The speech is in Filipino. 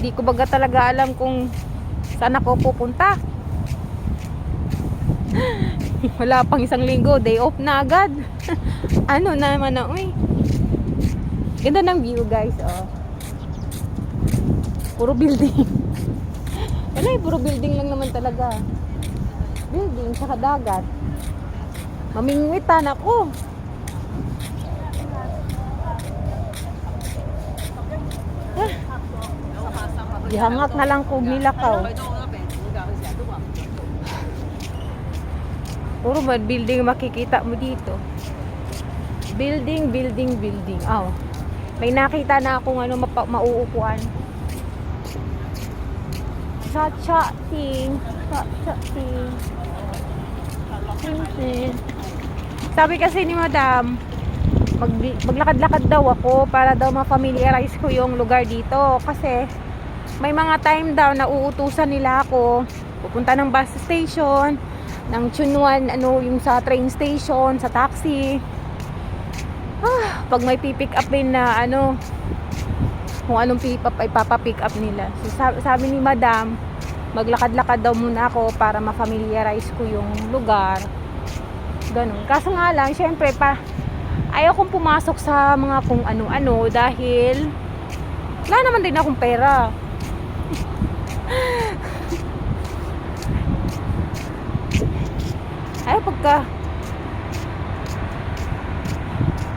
Di ko baga talaga alam kung saan ako pupunta. Wala pang isang linggo, day off na agad. Ano naman na, uy. Ganda ng view guys, oh. Puro building. Wala eh, puro building lang naman talaga. Building, saka dagat. Mamingwitan ako. Ihangak na lang kog nilakaw. Puro ba building makikita mo dito? Building, building, building. Oh. May nakita na akong ano mauupuan. Cha-cha-ting. Cha-cha-ting. Ting-ting. Sabi kasi ni Madam, maglakad-lakad daw ako para daw ma-familiarize ko yung lugar dito. Kasi may mga time daw na uutusan nila ako pupunta ng bus station, ng Chunwan, ano, yung sa train station, sa taxi. Pag may pipick upin na ano, kung anong pick up ay papapick up nila. So, sabi ni Madam, maglakad-lakad daw muna ako para ma-familiarize ko yung lugar. Ganun. Kaso nga lang, syempre, ayaw kong pumasok sa mga kung ano-ano dahil wala naman din akong pera. Ay,